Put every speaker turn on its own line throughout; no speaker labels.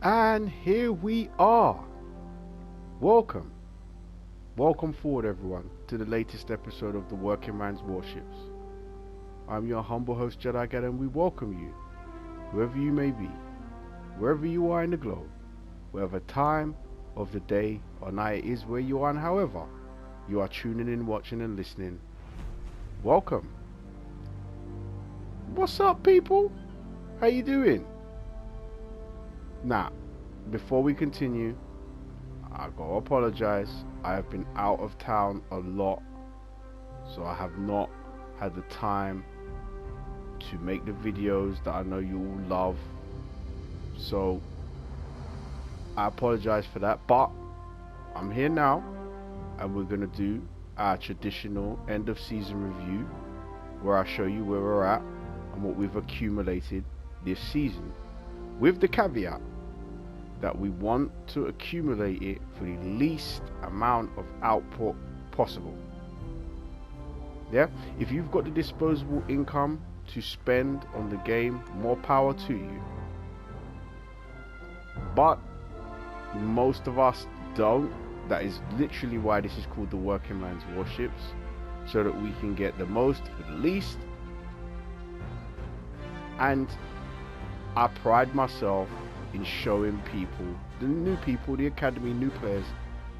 And here we are. Welcome. Welcome forward, everyone, to the latest episode of the Working Man's Warships. I'm your humble host, Jedi Gad, and we welcome you, whoever you may be, wherever you are in the globe, whatever time of the day or night it is where you are, and however you are tuning in, watching, and listening. Welcome. What's up, people? How you doing? Now, before we continue, I gotta apologize. I have been out of town a lot, so I have not had the time to make the videos that I know you all love. So I apologize for that, but I'm here now, and we're gonna do our traditional end of season review, where I show you where we're at and what we've accumulated this season, with the caveat that we want to accumulate it for the least amount of output possible. Yeah, if you've got the disposable income to spend on the game, more power to you. But most of us don't. That is literally why this is called the Working Man's Warships, so that we can get the most for the least. And I pride myself in showing people, the academy, new players,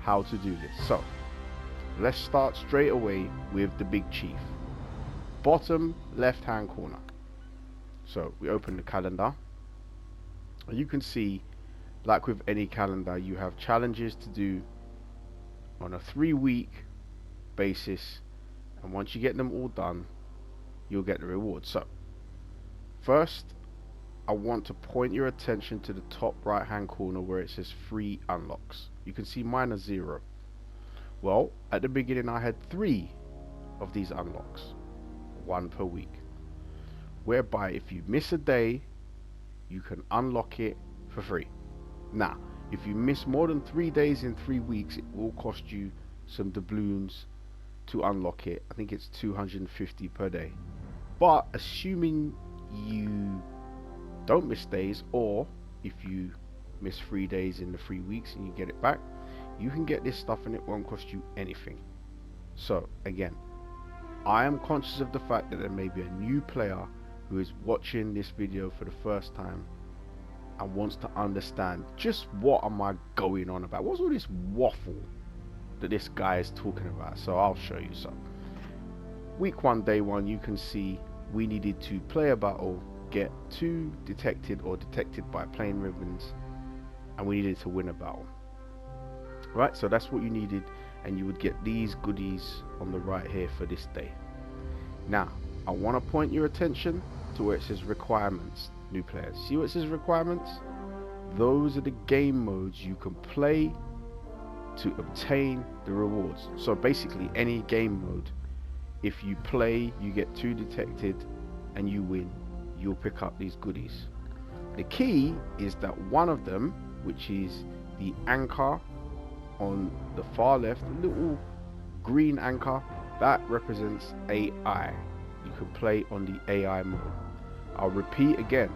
how to do this. So let's start straight away with the big chief. Bottom left hand corner. So we open the calendar, and you can see, like with any calendar, you have challenges to do on a 3-week basis, and once you get them all done, you'll get the reward. So first, I want to point your attention to the top right hand corner where it says free unlocks. You can see mine are 0. Well, at the beginning I had 3 of these unlocks, 1 per week, whereby if you miss a day, you can unlock it for free. Now, if you miss more than 3 days in 3 weeks, it will cost you some doubloons to unlock it. I think it's 250 per day. But assuming you don't miss days, or if you miss 3 days in the 3 weeks and you get it back, you can get this stuff and it won't cost you anything. So again, I am conscious of the fact that there may be a new player who is watching this video for the first time and wants to understand just what am I going on about, what's all this waffle that this guy is talking about. So I'll show you. So week 1, day 1, you can see we needed to play a battle, get 2 detected or detected by plane ribbons, and we needed to win a battle. Right, so that's what you needed, and you would get these goodies on the right here for this day. Now, I want to point your attention to where it says requirements, new players. See what it says requirements? Those are the game modes you can play to obtain the rewards. So basically any game mode, if you play, you get 2 detected and you win, you'll pick up these goodies. The key is that one of them, which is the anchor on the far left, the little green anchor, that represents AI. You can play on the AI mode. I'll repeat again,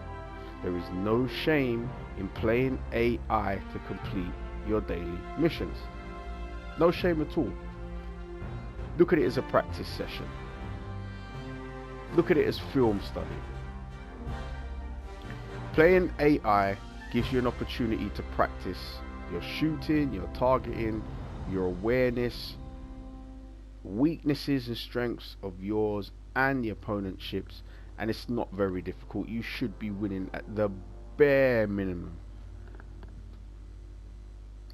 there is no shame in playing AI to complete your daily missions. No shame at all. Look at it as a practice session. Look at it as film study. Playing AI gives you an opportunity to practice your shooting, your targeting, your awareness, weaknesses and strengths of yours and the opponent's ships, and it's not very difficult. You should be winning at the bare minimum.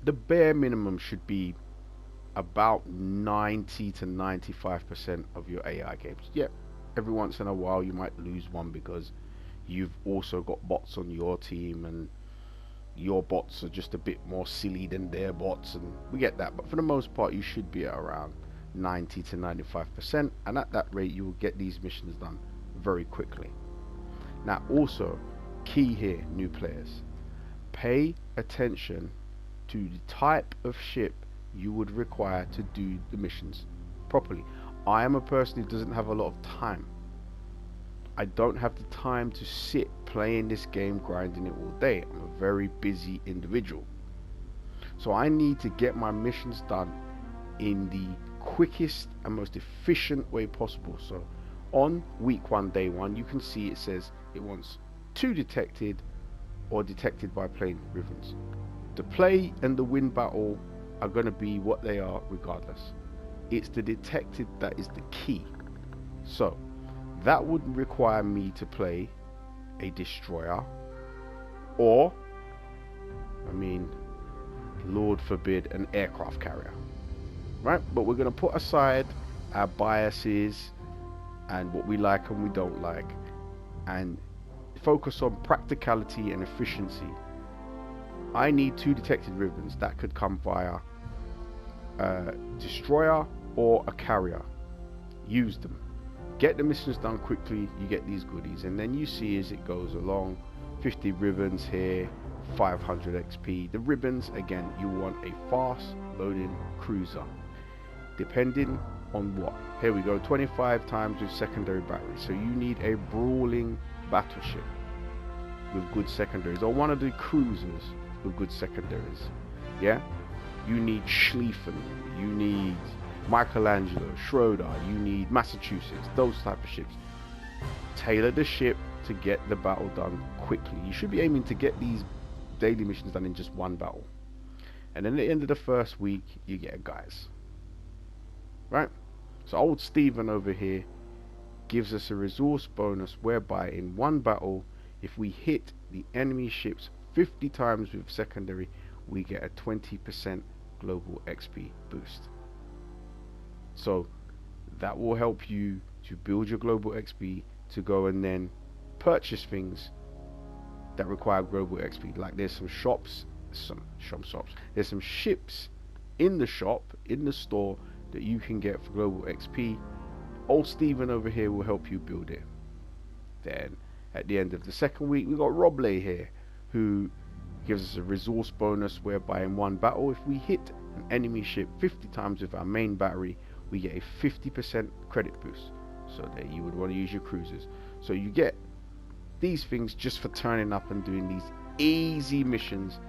The bare minimum should be about 90 to 95% of your AI games. Yeah, every once in a while you might lose one because you've also got bots on your team and your bots are just a bit more silly than their bots, and we get that, but for the most part you should be at around 90 to 95%, and at that rate you will get these missions done very quickly. Now also, key here, new players, pay attention to the type of ship you would require to do the missions properly. I am a person who doesn't have a lot of time. I don't have the time to sit playing this game, grinding it all day. I'm a very busy individual. So I need to get my missions done in the quickest and most efficient way possible. So on week 1, day 1, you can see it says it wants 2 detected or detected by plane ribbons. The play and the win battle are going to be what they are regardless. It's the detected that is the key. So that would require me to play a destroyer, or, I mean, Lord forbid, an aircraft carrier, right? But we're going to put aside our biases and what we like and we don't like, and focus on practicality and efficiency. I need 2 detected ribbons. That could come via a destroyer or a carrier. Use them, get the missions done quickly, you get these goodies, and then you see as it goes along, 50 ribbons here, 500 XP. The ribbons, again, you want a fast loading cruiser, depending on what. Here we go, 25 times with secondary batteries. So you need a brawling battleship with good secondaries, or one of the cruisers with good secondaries. Yeah, you need Schlieffen, you need Michelangelo, Schroeder, you need Massachusetts, those type of ships. Tailor the ship to get the battle done quickly. You should be aiming to get these daily missions done in just 1 battle, and then at the end of the first week you get guys, right? So old Stephen over here gives us a resource bonus whereby in 1 battle, if we hit the enemy ships 50 times with secondary, we get a 20% global XP boost. So that will help you to build your global XP to go and then purchase things that require global XP. Like there's some shops, there's some ships in the shop, in the store, that you can get for global XP. Old Stephen over here will help you build it. Then at the end of the second week, we got Robley here, who gives us a resource bonus whereby in 1 battle, if we hit an enemy ship 50 times with our main battery, we get a 50% credit boost. So there you would want to use your cruisers. So you get these things just for turning up and doing these easy missions,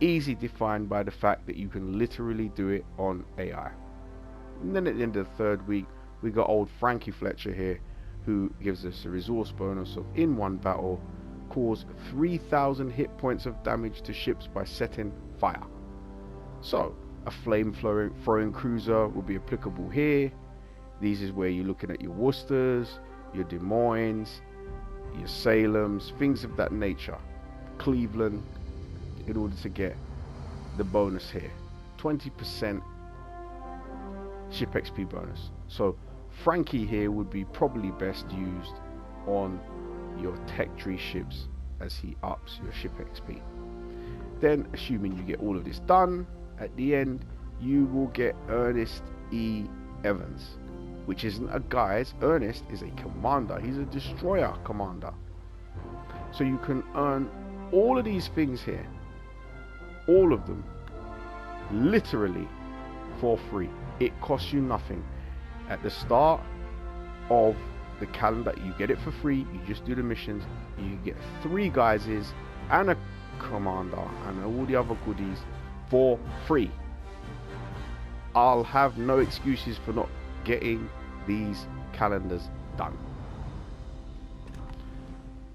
easy defined by the fact that you can literally do it on AI. And then at the end of the 3rd week, we got old Frankie Fletcher here, who gives us a resource bonus of in 1 battle, cause 3,000 hit points of damage to ships by setting fire. So a flame throwing cruiser will be applicable here. These is where you're looking at your Worcesters, your Des Moines, your Salems, things of that nature, Cleveland, in order to get the bonus here, 20% ship XP bonus. So Frankie here would be probably best used on your tech tree ships as he ups your ship XP. Then, assuming you get all of this done, at the end you will get Ernest E. Evans, which isn't a guise. Ernest is a commander. He's a destroyer commander. So you can earn all of these things here, all of them, literally for free. It costs you nothing. At the start of the calendar, you get it for free. You just do the missions. You get 3 guises and a commander and all the other goodies for free. I'll have no excuses for not getting these calendars done.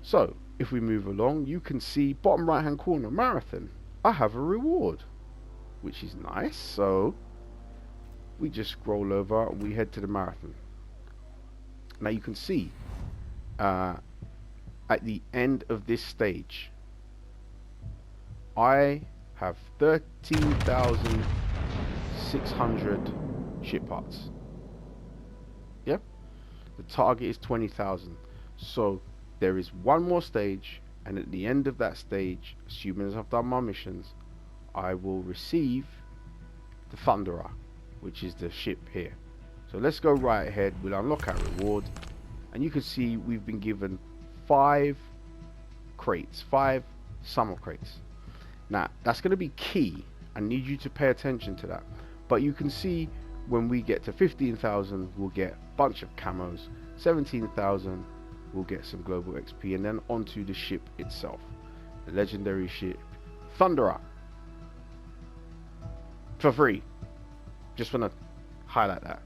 So if we move along, you can see bottom right hand corner, marathon. I have a reward, which is nice. So we just scroll over and we head to the marathon. Now you can see at the end of this stage, I have 13,600 ship parts. Yep, the target is 20,000. So there is 1 more stage, and at the end of that stage, assuming as I've done my missions, I will receive the Thunderer, which is the ship here. So let's go right ahead. We'll unlock our reward, and you can see we've been given 5 crates, 5 summer crates. Now that's going to be key. I need you to pay attention to that. But you can see when we get to 15,000, we'll get a bunch of camos. 17,000, we'll get some global XP, and then onto the ship itself, the legendary ship Thunderer. For free. Just want to highlight that.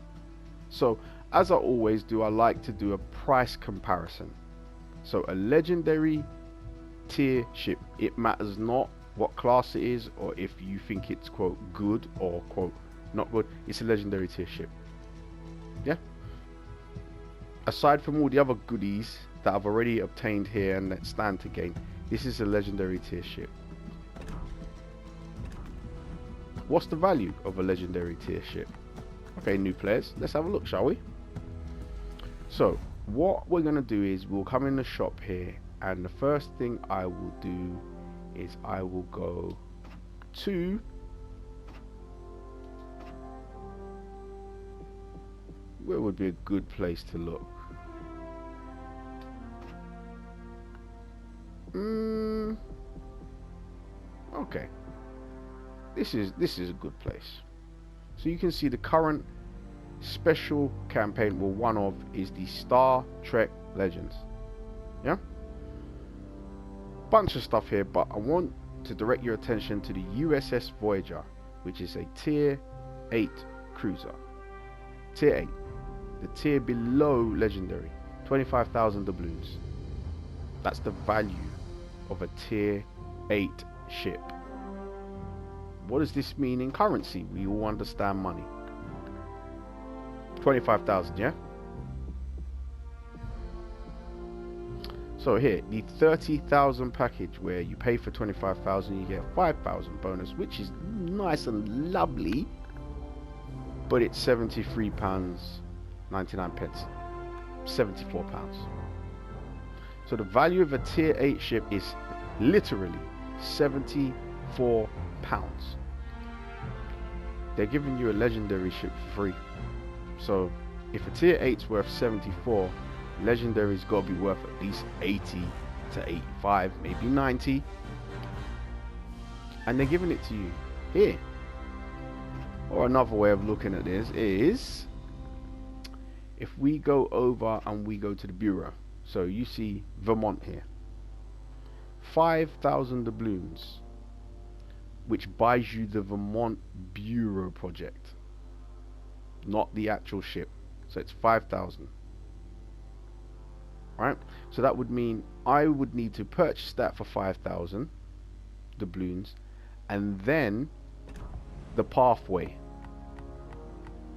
So, as I always do, I like to do a price comparison. So, a legendary tier ship, it matters not what class it is, or if you think it's quote good or quote not good, it's a legendary tier ship. Yeah. Aside from all the other goodies that I've already obtained here and that stand to gain, this is a legendary tier ship. What's the value of a legendary tier ship? Okay, new players, let's have a look, shall we? So what we're gonna do is we'll come in the shop here, and the first thing I will do is I will go to where would be a good place to look? Okay, this is a good place. So you can see the current special campaign, well, one of is the Star Trek Legends. Yeah, bunch of stuff here, but I want to direct your attention to the USS Voyager, which is a tier 8 cruiser. Tier 8, the tier below legendary, 25,000 doubloons. That's the value of a tier 8 ship. What does this mean in currency? We all understand money. 25,000, yeah? So here, the 30,000 package, where you pay for 25,000, you get 5,000 bonus, which is nice and lovely, but it's £73.99, 74 pounds. So the value of a tier 8 ship is literally 74 pounds. They're giving you a legendary ship for free. So if a tier 8's worth 74, legendary's got to be worth at least 80 to 85, maybe 90, and they're giving it to you here. Or another way of looking at this is, if we go over and we go to the bureau, so you see Vermont here, 5,000 doubloons, which buys you the Vermont Bureau project, not the actual ship. So it's 5,000. Right? So that would mean I would need to purchase that for 5,000 doubloons, and then the pathway.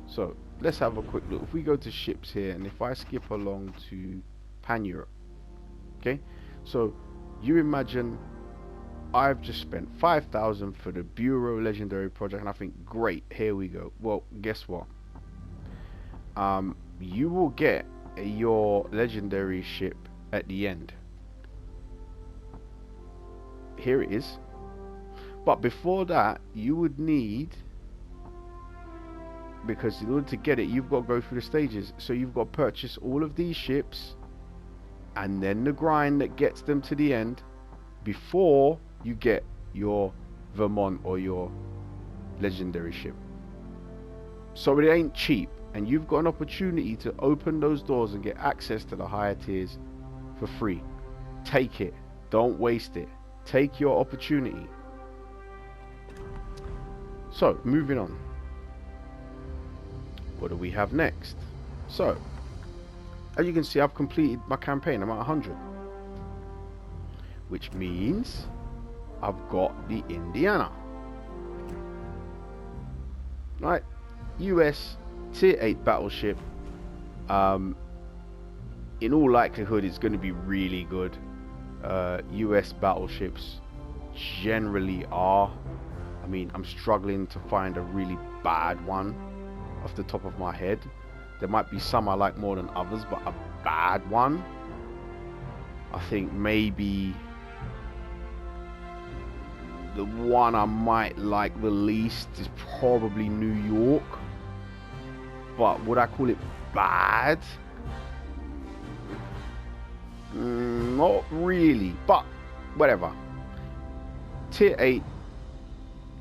So let's have a quick look. If we go to ships here, and if I skip along to Pan Europe, okay, so you imagine I've just spent 5,000 for the Bureau Legendary project, and I think, great, here we go. Well, guess what? You will get your legendary ship at the end. Here it is. But before that, you would need, because in order to get it, you've got to go through the stages. So you've got to purchase all of these ships, and then the grind that gets them to the end before you get your Vermont or your legendary ship. So it ain't cheap, and you've got an opportunity to open those doors and get access to the higher tiers for free. Take it. Don't waste it. Take your opportunity. So moving on, what do we have next? So as you can see, I've completed my campaign. I'm at 100, which means I've got the Indiana. Right, US tier 8 battleship. In all likelihood, it's going to be really good. US battleships generally are. I mean, I'm struggling to find a really bad one off the top of my head. There might be some I like more than others, but a bad one, I think maybe the one I might like the least is probably New York. But would I call it bad? Not really, but whatever. Tier 8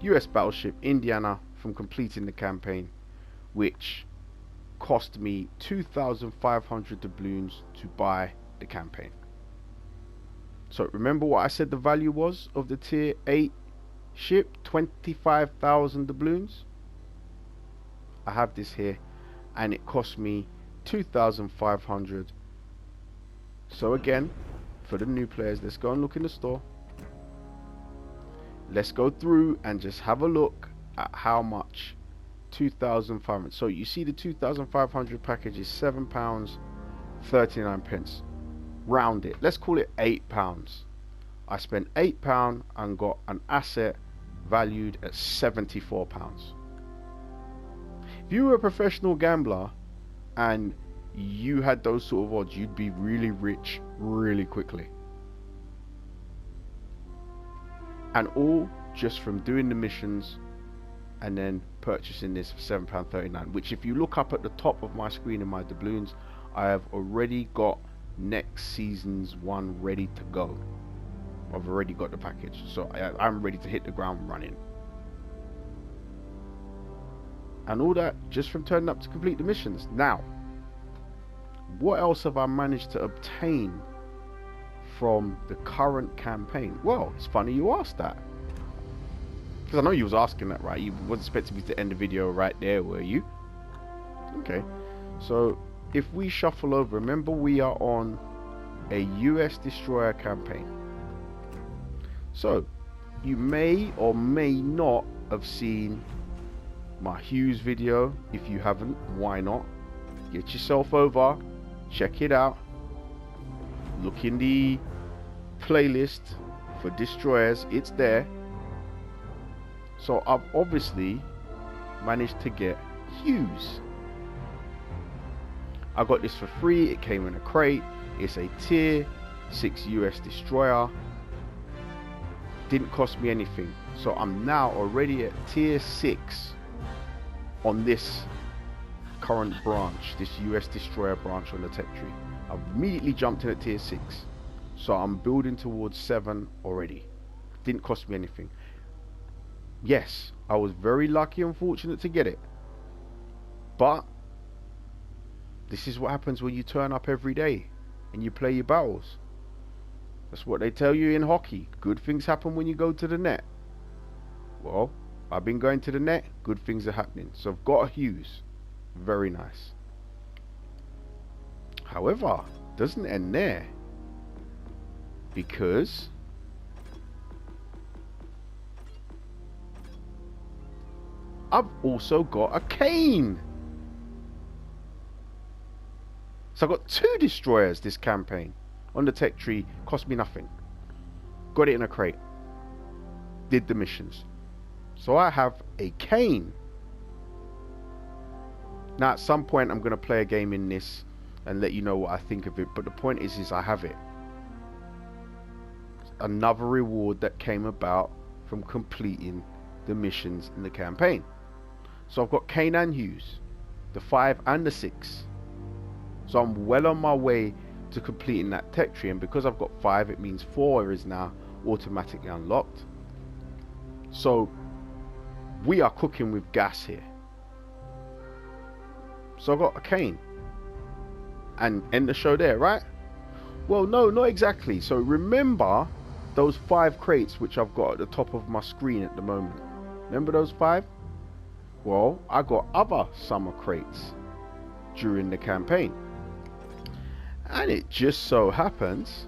US battleship Indiana from completing the campaign, which cost me 2,500 doubloons to buy the campaign. So remember what I said the value was of the tier 8 ship, 25,000 doubloons. I have this here, and it cost me 2,500. So again, for the new players, let's go and look in the store. Let's go through and just have a look at how much 2,500. So you see the 2,500 package is £7.39. Round it. Let's call it £8. I spent £8 and got an asset valued at £74. If you were a professional gambler and you had those sort of odds, you'd be really rich really quickly. And all just from doing the missions and then purchasing this for £7.39, which if you look up at the top of my screen in my doubloons, I have already got next season's one ready to go. I've already got the package, so I'm ready to hit the ground running. And all that just from turning up to complete the missions. Now, what else have I managed to obtain from the current campaign? Well, it's funny you asked that, because I know you was asking that, right? You wasn't expecting me to end the video right there, were you? Okay, so if we shuffle over, remember we are on a US destroyer campaign. So you may or may not have seen my Hughes video. If you haven't, why not? Get yourself over, check it out, look in the playlist for destroyers, it's there. So I've obviously managed to get Hughes. I got this for free, it came in a crate. It's a tier 6 US destroyer, didn't cost me anything. So I'm now already at tier 6 on this current branch, this US destroyer branch on the tech tree. I've immediately jumped in at tier 6, so I'm building towards 7 already. Didn't cost me anything. Yes, I was very lucky and fortunate to get it, but this is what happens when you turn up every day and you play your battles. That's what they tell you in hockey. Good things happen when you go to the net. Well, I've been going to the net, good things are happening. So I've got a Hughes. Very nice. However, doesn't end there, because I've also got a Kane. So I've got 2 destroyers this campaign on the tech tree. Cost me nothing. Got it in a crate. Did the missions. So I have a Kane. Now at some point I'm going to play a game in this and let you know what I think of it. But the point is I have it. Another reward that came about from completing the missions in the campaign. So I've got Kane and Hughes, the 5 and the 6. So I'm well on my way to completing that tech tree, and because I've got 5, it means 4 is now automatically unlocked. So we are cooking with gas here. So I've got a Kane and end the show there, right? Well, no, not exactly. So remember those 5 crates which I've got at the top of my screen at the moment. Remember those 5? Well, I got other summer crates during the campaign, and it just so happens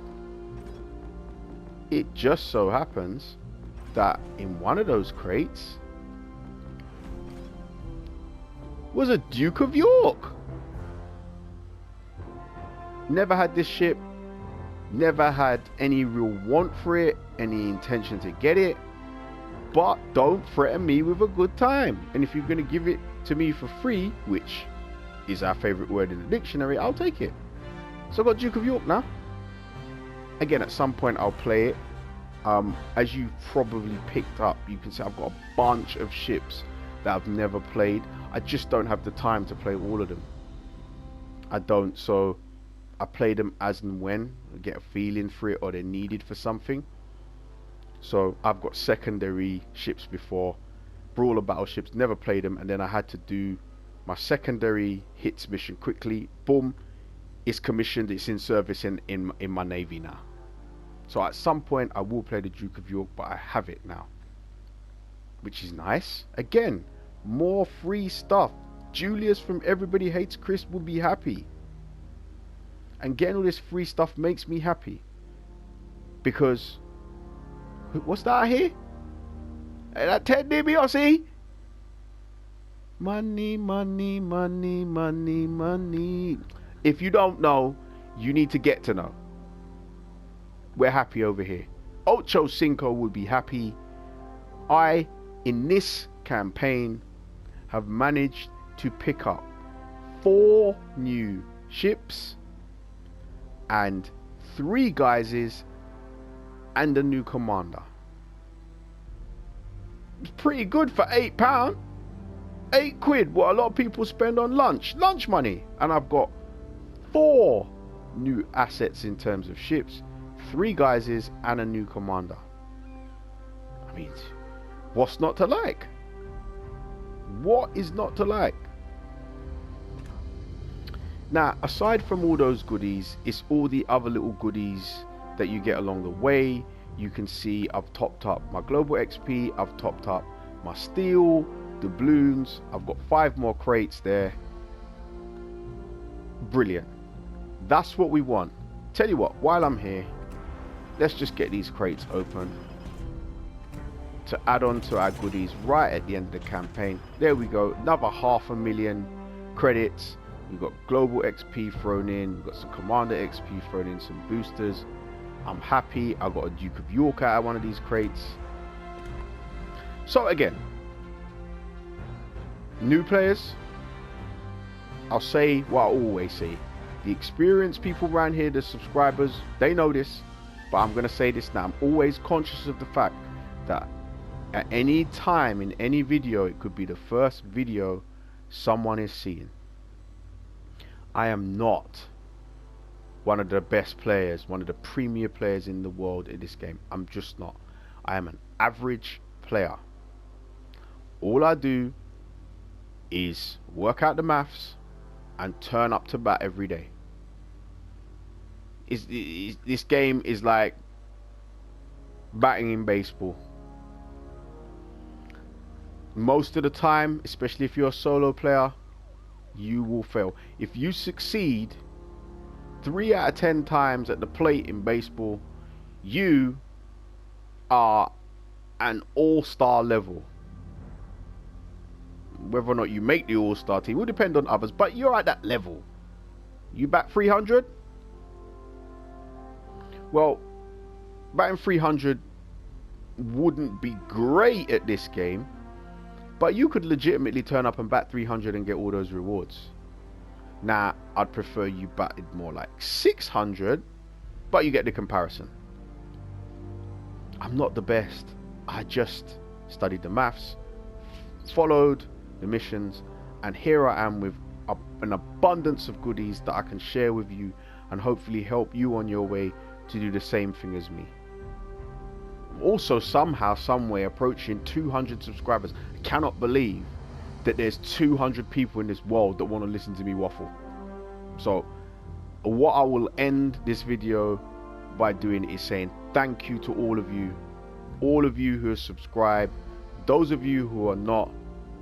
that in one of those crates was a Duke of York. Never had this ship, never had any real want for it, any intention to get it, but don't threaten me with a good time. And if you're going to give it to me for free, which is our favorite word in the dictionary, I'll take it. So I've got Duke of York now. Again, at some point I'll play it. As you probably picked up, you can see I've got a bunch of ships that I've never played. I just don't have the time to play all of them. I don't, so I play them as and when I get a feeling for it or they're needed for something. So I've got secondary ships before, brawler battleships, never played them, and then I had to do my secondary hits mission quickly. Boom, it's commissioned, it's in service in my navy now. So at some point I will play the Duke of York, but I have it now. which is nice. Again, more free stuff. Julius from Everybody Hates Chris will be happy. And getting all this free stuff makes me happy. Because, what's that here? Hey, that Ted DiBiase? Money, money, money, money, money. If you don't know, you need to get to know. We're happy over here. Ocho Cinco would be happy. I, in this campaign, have managed to pick up 4 new ships and 3 geysers and a new commander. It's pretty good for £8. £8, what a lot of people spend on lunch money. And I've got 4 new assets in terms of ships, 3 geysers and a new commander. I mean, what's not to like? What is not to like? Now, aside from all those goodies, it's all the other little goodies that you get along the way. You can see I've topped up my global XP, I've topped up my steel, doubloons, I've got 5 more crates there. Brilliant. That's what we want. Tell you what, while I'm here, let's just get these crates open to add on to our goodies right at the end of the campaign. There we go, another 500,000 credits. We've got global XP thrown in, we've got some commander XP thrown in, some boosters. I'm happy. I got a Duke of York out of one of these crates. So again, new players, I'll say what I always say. The experienced people around here, the subscribers, they know this, but I'm going to say this now. I'm always conscious of the fact that at any time in any video, it could be the first video someone is seeing. I am not one of the best players, one of the premier players in the world in this game. I'm just not. I am an average player. All I do is work out the maths and turn up to bat every day. This game is like batting in baseball. Most of the time, especially if you're a solo player, you will fail. If you succeed 3 out of 10 times at the plate in baseball, you are an all-star level. Whether or not you make the all-star team will depend on others, but you're at that level. You bat 300? Well, batting 300 wouldn't be great at this game, but you could legitimately turn up and bat 300 and get all those rewards. Now, I'd prefer you batted more like 600, but you get the comparison. I'm not the best. I just studied the maths, followed the missions, and here I am with an abundance of goodies that I can share with you and hopefully help you on your way to do the same thing as me. Also, somehow, someway approaching 200 subscribers. I cannot believe that there's 200 people in this world that want to listen to me waffle. So what I will end this video by doing is saying thank you to all of you who have subscribed. Those of you who are not,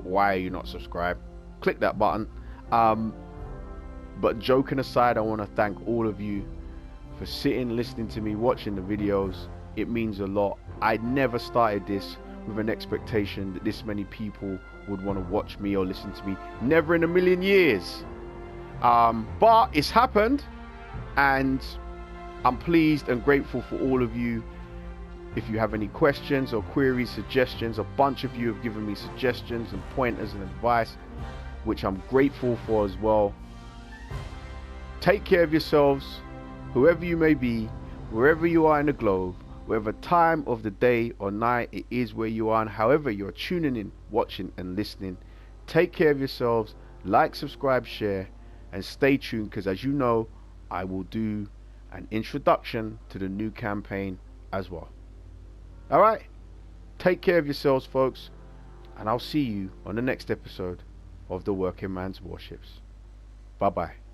why are you not subscribed? Click that button. But joking aside, I want to thank all of you for sitting, listening to me, watching the videos. It means a lot. I never started this with an expectation that this many people would want to watch me or listen to me. Never in a million years. But it's happened, and I'm pleased and grateful for all of you. If you have any questions or queries, suggestions, a bunch of you have given me suggestions and pointers and advice, which I'm grateful for as well. Take care of yourselves, whoever you may be, wherever you are in the globe, whatever time of the day or night it is where you are, and however you're tuning in, watching and listening. Take care of yourselves. Like, subscribe, share, and stay tuned, because as you know, I will do an introduction to the new campaign as well. Alright, take care of yourselves, folks, and I'll see you on the next episode of the Working Man's Warships. Bye bye.